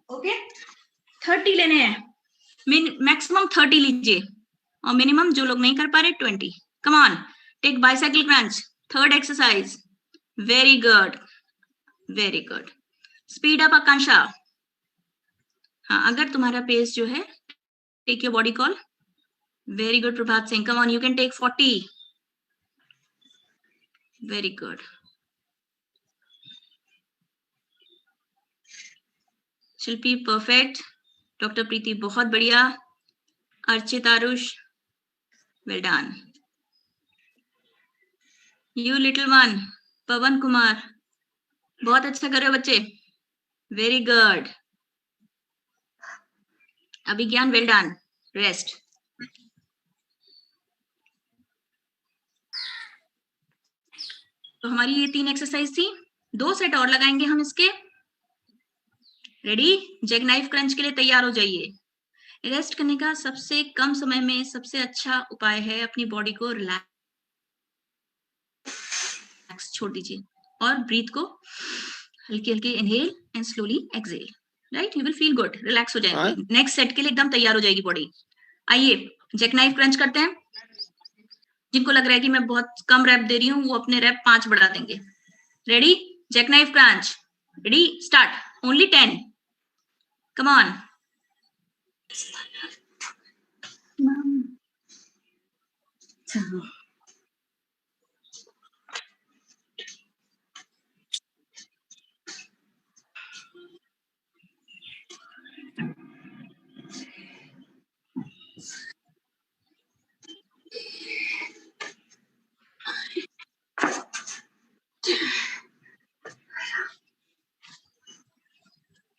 Okay, 30 लेने हैं. मैक्सिमम 30 लीजिए और मिनिमम जो लोग नहीं कर पा रहे 20. Come on, take bicycle crunch. Third exercise. Very good, very good. Speed up Akanksha. हाँ, अगर तुम्हारा पेस जो है, take your body call. Very good Prabhat Singh. Come on, you can take 40. Very good. Shilpi perfect. Doctor Preeti बहुत बढ़िया. Archit Aarush well done. You little one Pawan Kumar बहुत अच्छा कर रहे हो बच्चे. Very good. Abhigyan well done. Rest. तो हमारी ये 3 एक्सरसाइज थी. 2 सेट और लगाएंगे हम इसके. रेडी? जैक नाइफ क्रंच के लिए तैयार हो जाइए. रेस्ट करने का सबसे कम समय में सबसे अच्छा उपाय है अपनी बॉडी को रिलैक्स रिलैक्स छोड़ दीजिए और ब्रीथ को हल्की हल्की inhale and slowly exhale, right? You will feel good, relax हो जाएंगे, नेक्स्ट सेट के लिए एकदम तैयार हो जाएगी बॉडी। आइए जैक नाइफ क्रंच करते हैं। जिनको लग रहा है कि मैं बहुत कम रैप दे रही हूँ वो अपने रैप 5 बढ़ा देंगे। Ready? Jackknife crunch, ready, start, only 10, come on.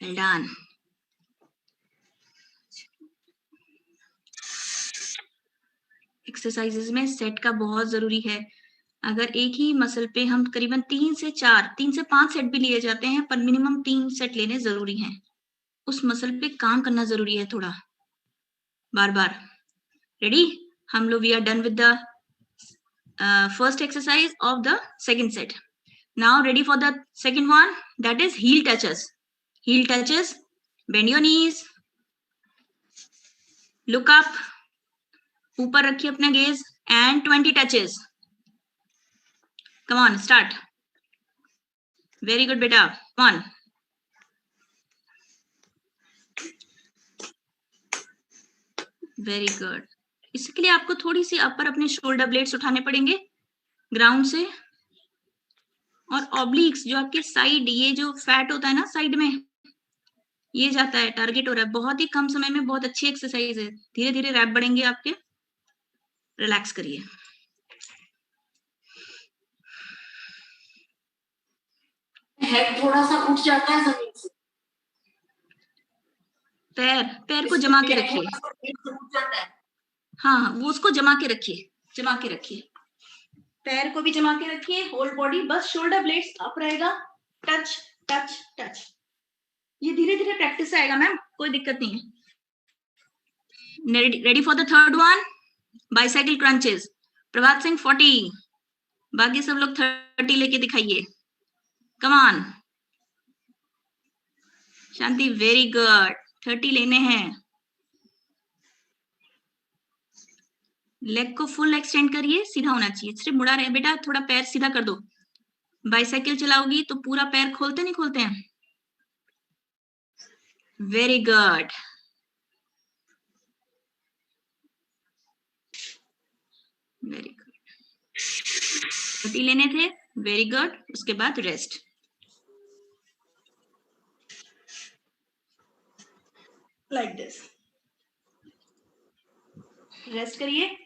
Well done. Exercises में सेट का बहुत जरूरी है। अगर एक ही मसल पे हम करीबन 3 से 5 सेट भी लिए जाते हैं, पर मिनिमम 3 सेट लेने जरूरी हैं। उस मसल पे काम करना जरूरी है थोड़ा, बार बार। रेडी? हम लोग we are done with the first exercise of the second set. Now ready for the second one, that is heel touches. Heel touches, bend your knees, look up, ऊपर रखिए अपना gaze and 20 touches. Come on, start. Very good बेटा, come on. Very good. इसके लिए आपको थोड़ी सी अपर अपने shoulder blades उठाने पड़ेंगे ग्राउंड से, और ऑब्लिक्स जो आपके साइड, ये जो फैट होता है ना साइड में, ये जाता है, टारगेट हो रहा है। बहुत ही कम समय में बहुत अच्छी एक्सरसाइज है। धीरे धीरे रैप बढ़ेंगे आपके। रिलैक्स करिए। हेड थोड़ा सा उठ जाता है जमीन से। पैर को जमा के रखिए। हाँ, वो उसको जमा के रखिए, जमा के रखिए। पैर को भी जमा के रखिए, होल बॉडी, बस शोल्डर ब्लेड्स अप रहेगा। Touch touch touch. ये धीरे धीरे प्रैक्टिस आएगा मैम, कोई दिक्कत नहीं है। Ready for the third one, bicycle crunches. Prabhat Singh 40, बाकी सब लोग 30 लेके दिखाइए। Come on. Shanti, very good, 30 लेने हैं। लेग को फुल एक्सटेंड करिए, सीधा होना चाहिए, सिर्फ मुड़ा रहे बेटा, थोड़ा पैर सीधा कर दो। बाइसाइकिल चलाओगी तो पूरा पैर खोलते नहीं खोलते हैं। Very good, very good. 30 लेने थे, वेरी गुड। उसके बाद रेस्ट। लाइक दिस, रेस्ट करिए।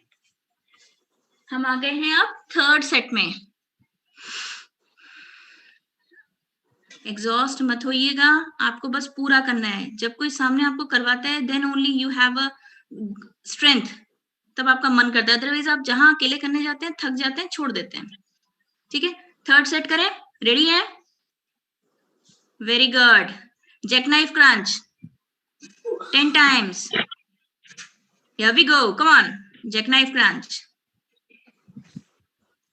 हम आ गए हैं अब थर्ड सेट में। एग्जॉस्ट मत होइएगा, आपको बस पूरा करना है। जब कोई सामने आपको करवाता है, then only you have a strength, तब आपका मन करता है। अदरवाइज आप जहां अकेले करने जाते हैं, थक जाते हैं, छोड़ देते हैं। ठीक है, थर्ड सेट करें। रेडी है? Very good. Jackknife crunch 10 times. Here we go. Come on. Jackknife crunch.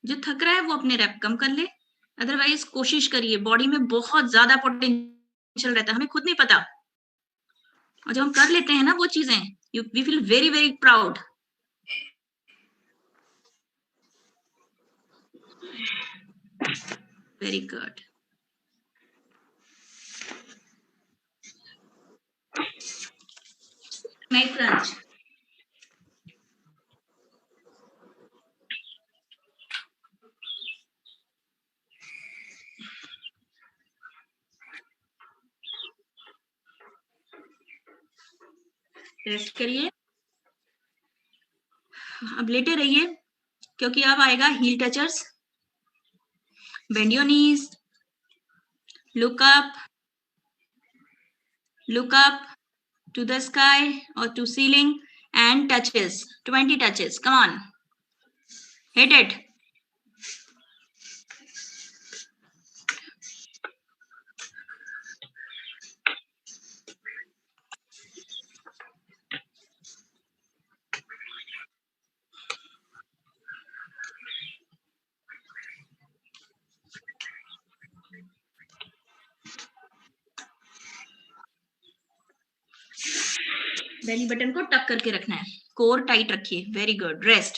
जो थक रहा है वो अपने रैप कम कर ले, अदरवाइज कोशिश करिए। बॉडी में बहुत ज्यादा पोटेंशियल रहता है, हमें खुद नहीं पता, और जब हम कर लेते हैं ना वो चीजें, we feel very very proud. Very good. Knife crunch. Rest करिए, अब लेटे रहिए, क्योंकि अब आएगा heel touchers. Bend your knees, look up to the sky or to ceiling and touches, 20 touches. Come on, hit it. Belly button को टक करके रखना है, कोर टाइट रखिए, वेरी गुड। रेस्ट,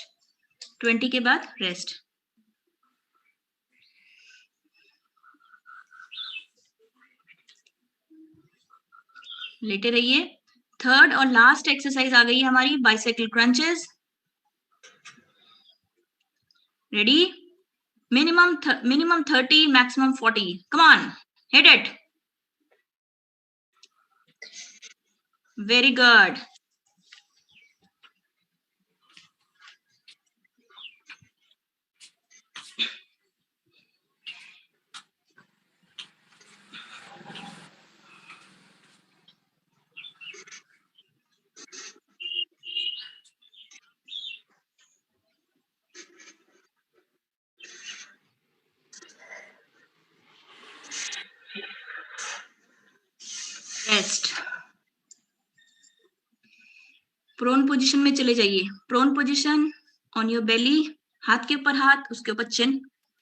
20 के बाद रेस्ट। लेटे रहिए। थर्ड और लास्ट एक्सरसाइज आ गई है हमारी, bicycle crunches. Ready? Minimum 30, maximum 40। Come on, hit it. Very good. Rest. Prone position में चले जाइए। Prone position, on your belly, हाथ के ऊपर हाथ, उसके ऊपर chin.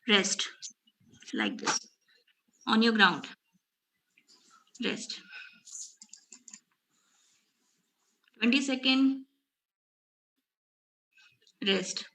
Rest like this, on your ground. Rest 20 second. Rest.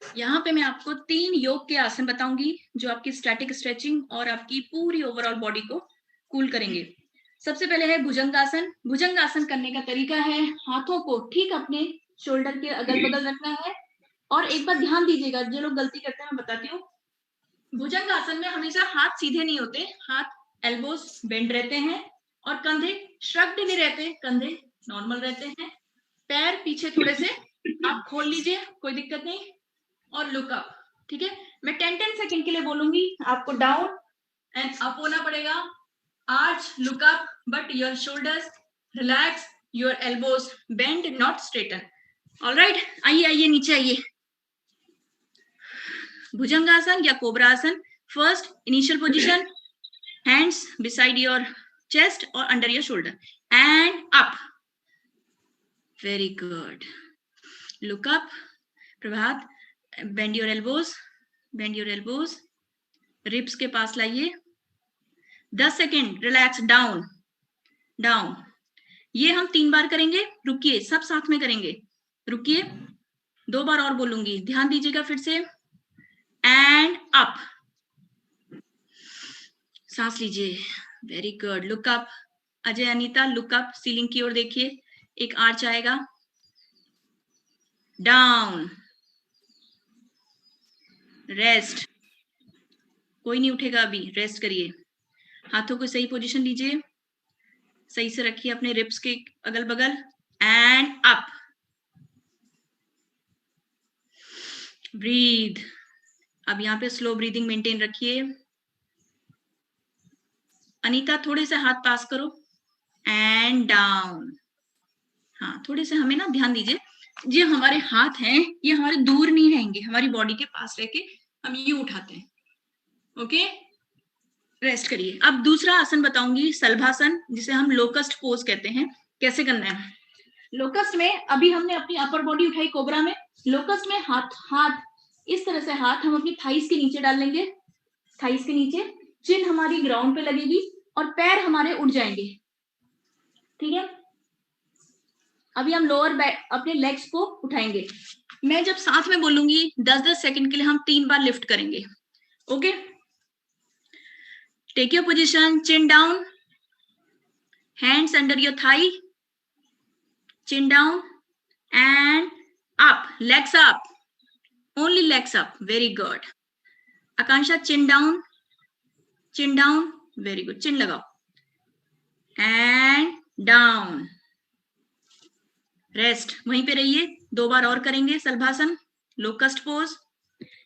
यहाँ पे मैं आपको 3 योग के आसन बताऊंगी जो आपकी स्टैटिक स्ट्रेचिंग और आपकी पूरी ओवरऑल बॉडी को कूल करेंगे। सबसे पहले है भुजंगासन। भुजंगासन करने का तरीका है, हाथों को ठीक अपने शोल्डर के अगल बगल रखना है। और एक बार ध्यान दीजिएगा, जो लोग गलती करते हैं मैं बताती हूँ, भुजंगासन में हमेशा हाथ सीधे नहीं होते, हाथ एल्बोस बेंड रहते हैं और कंधे श्रक्ड नहीं रहते, कंधे नॉर्मल रहते हैं। पैर पीछे थोड़े से आप खोल लीजिए, कोई दिक्कत नहीं। और लुक अप, ठीक है? मैं 10 सेकंड के लिए बोलूंगी, आपको डाउन एंड अप होना पड़ेगा। Arch, look up, but your shoulders relax, your elbows bend, not straighten. Alright, आइए आइए नीचे आइए। भुजंगासन या कोबरा आसन। First initial position, hands beside your chest और under your shoulder end up. Very good. Look up, Prabhat, bend your elbows, bend your elbows, ribs के पास लाइए। 10 सेकेंड, रिलैक्स, डाउन डाउन। ये हम 3 बार करेंगे, रुकिए, सब साथ में करेंगे, रुकिए। 2 बार और बोलूंगी, ध्यान दीजिएगा फिर से। एंड अप, सांस लीजिए, very good. Look up, Ajay Anita, look up, ceiling की ओर देखिए, एक आर्च आएगा। डाउन, रेस्ट, कोई नहीं उठेगा अभी, रेस्ट करिए। हाथों को सही पोजीशन लीजिए, सही से रखिए अपने रिब्स के अगल बगल। And up, breathe. अब यहाँ पे स्लो ब्रीदिंग मेंटेन रखिए। अनीता थोड़े से हाथ पास करो एंड डाउन। हाँ, थोड़े से हमें ना ध्यान दीजिए, जो हमारे हाथ हैं ये हमारे दूर नहीं रहेंगे, हमारी बॉडी के पास रह के हम ये उठाते हैं। ओके, रेस्ट करिए। अब दूसरा आसन बताऊंगी, सलभासन, जिसे हम लोकस्ट पोज कहते हैं। कैसे करना है? लोकस्ट में अभी हमने अपनी अपर बॉडी उठाई कोबरा में, लोकस्ट में हाथ इस तरह से हाथ हम अपनी थाइस के नीचे डाल लेंगे, थाइस के नीचे, चिन हमारी ग्राउंड पे लगेगी और पैर हमारे उठ जाएंगे, ठीक है? अभी हम लोअर बैक अपने लेग्स को उठाएंगे। मैं जब साथ में बोलूंगी 10-10 सेकंड के लिए हम 3 बार लिफ्ट करेंगे। Okay, take your position, chin down, hands under your thigh, chin down and up, legs up, only legs up, very good. Akansha, chin down, very good, chin लगाओ and down, rest, वहीं पे रहिए। 2 बार और करेंगे सलभासन, locust pose.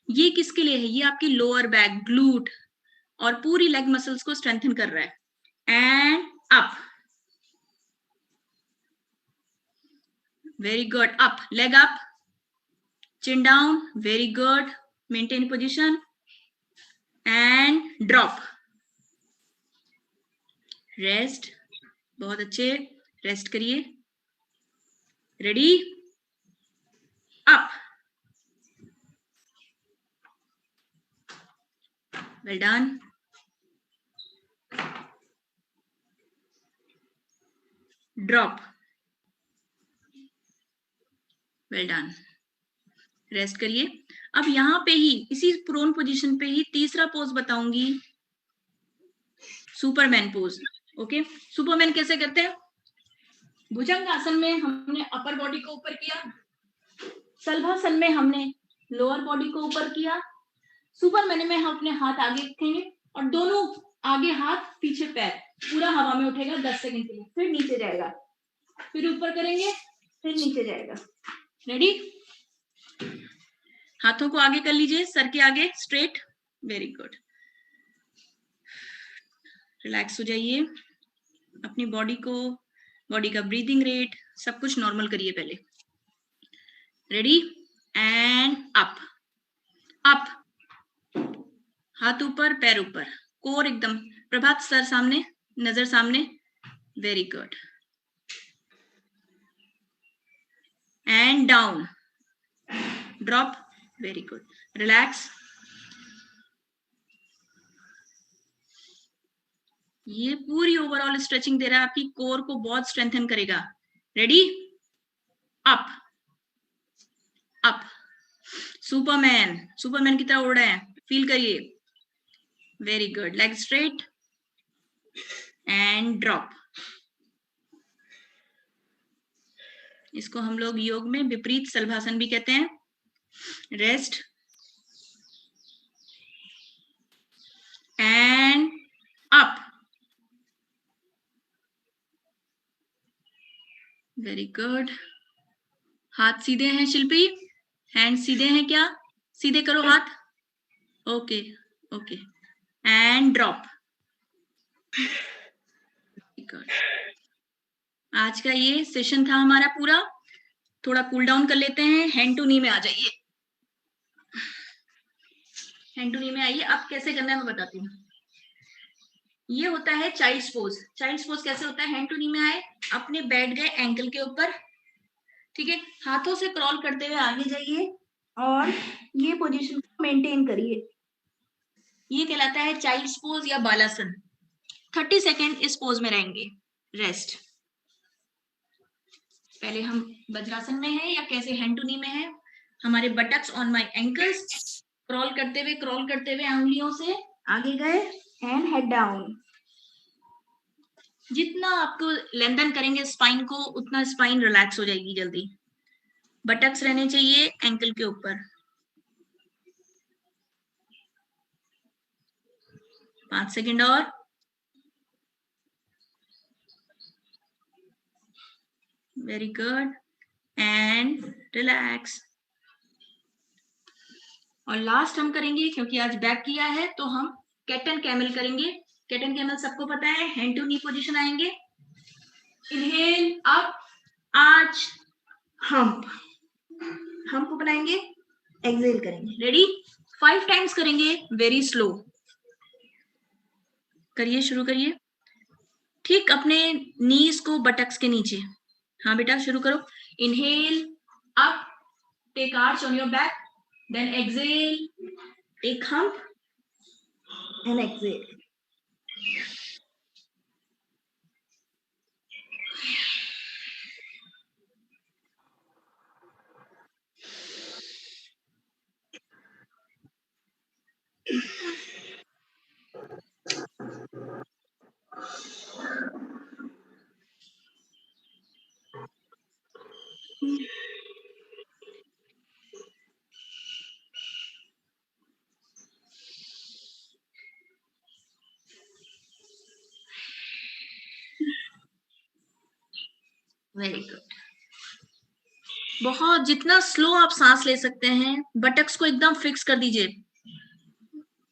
ये किसके लिए है? ये आपकी लोअर बैक, ग्लूट और पूरी लेग मसल्स को स्ट्रेंथन कर रहा है। And up, very good, up, leg up, chin down, very good, maintain position, and drop, rest, बहुत अच्छे, रेस्ट करिए, ready, up, well done, drop, well done, rest करिए। अब यहाँ पे ही इसी प्रोन पोजीशन पे ही तीसरा पोज बताऊंगी, सुपरमैन पोज। ओके, सुपरमैन कैसे करते हैं? भुजंग आसन में हमने अपर बॉडी को ऊपर किया, शलभासन में हमने लोअर बॉडी को ऊपर किया, सुपरमैन में हम अपने हाथ आगे रखेंगे और दोनों आगे हाथ पीछे पैर, पूरा हवा में उठेगा 10 सेकंड के लिए, फिर नीचे जाएगा, फिर ऊपर करेंगे, फिर नीचे जाएगा। रेडी? हाथों को आगे कर लीजिए, सर के आगे, स्ट्रेट, वेरी गुड। रिलैक्स हो जाइए, अपनी बॉडी को, बॉडी का ब्रीदिंग रेट सब कुछ नॉर्मल करिए पहले। रेडी? एंड अप, अप, हाथ ऊपर, पैर ऊपर, कोर एकदम, प्रभात सर सामने, नजर सामने, very good. And down, drop, very good, relax. ये पूरी ओवरऑल स्ट्रेचिंग दे रहा है, आपकी कोर को बहुत स्ट्रेंथन करेगा। Ready? Up, up, Superman, Superman की तरह उड़ रहे हैं, फील करिए, very good, leg straight and drop. इसको हम लोग योग में विपरीत शलभासन भी कहते हैं। Rest and up, very good. हाथ सीधे हैं शिल्पी, हैंड सीधे हैं क्या? सीधे करो हाथ, okay okay, and drop, good. आज का ये सेशन था हमारा पूरा, थोड़ा कूल डाउन कर लेते हैं, हैंड टू नी में आ जाइए, हैंड टू नी में आइए। अब कैसे करना है मैं बताती हूँ। ये होता है चाइल्ड्स पोज। चाइल्ड्स पोज कैसे होता है? हैंड टू नी में आए, अपने बैठ गए एंकल के ऊपर, ठीक है, हाथों से क्रॉल करते हुए आगे जाइए और ये पोजीशन को मेंटेन करिए। ये कहलाता है चाइल्ड्स पोज या बालासन। 30 सेकेंड इस पोज में रहेंगे। रेस्ट। पहले हम वज्रासन में है या कैसे हैंड टू नी में है, हमारे buttocks on my ankles, crawl करते हुए अंगुलियों से आगे गए एंड हेड डाउन। जितना आपको लेंथन करेंगे स्पाइन को, उतना स्पाइन रिलैक्स हो जाएगी जल्दी। बटक्स रहने चाहिए एंकल के ऊपर। 5 सेकेंड और। Very good and relax. और लास्ट हम करेंगे, क्योंकि आज बैक किया है तो हम कैट एंड कैमल करेंगे। कैट एंड कैमल सबको पता है, हैंड टू नी पोजीशन आएंगे, inhale up, arch, hump, hump बनाएंगे, एक्सहेल करेंगे। रेडी? 5 टाइम्स करेंगे, वेरी स्लो करिए, शुरू करिए। ठीक अपने नीज को बटक्स के नीचे। हाँ बेटा शुरू करो। Inhale up, take arch on your back, then exhale, take hump and exhale. Very good. बहुत जितना स्लो आप सांस ले सकते हैं, बटक्स को एकदम फिक्स कर दीजिए।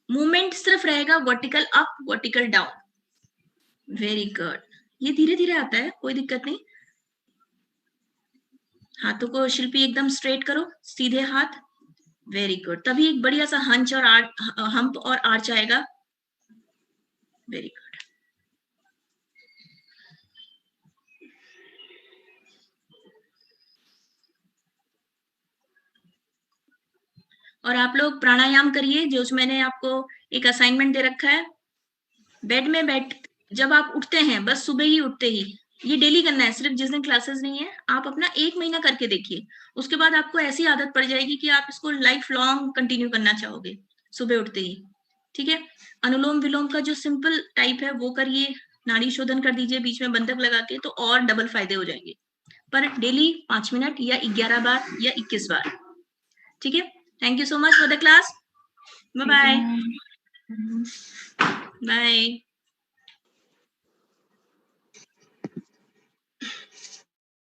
मूवमेंट सिर्फ रहेगा vertical up, vertical down. Very good. ये धीरे धीरे आता है, कोई दिक्कत नहीं। हाथों को शिल्पी एकदम स्ट्रेट करो, सीधे हाथ, वेरी गुड, तभी एक बढ़िया सा हंच और हम्प और आर्च आएगा। Very good. और आप लोग प्राणायाम करिए, जो मैंने आपको एक असाइनमेंट दे रखा है। बेड में बैठ जब आप उठते हैं, बस सुबह ही उठते ही, ये डेली करना है, सिर्फ जिस दिन क्लासेस नहीं है, आप अपना 1 महीना करके देखिए। उसके बाद आपको ऐसी आदत पड़ जाएगी कि आप इसको लाइफ लॉन्ग कंटिन्यू करना चाहोगे सुबह उठते ही। ठीक है, अनुलोम विलोम का जो सिंपल टाइप है वो करिए, नाड़ी शोधन कर दीजिए बीच में बंधक लगा के, तो और डबल फायदे हो जाएंगे। पर डेली 5 मिनट या 11 बार या 21 बार। ठीक है, thank you so much for the class. Bye bye. Bye.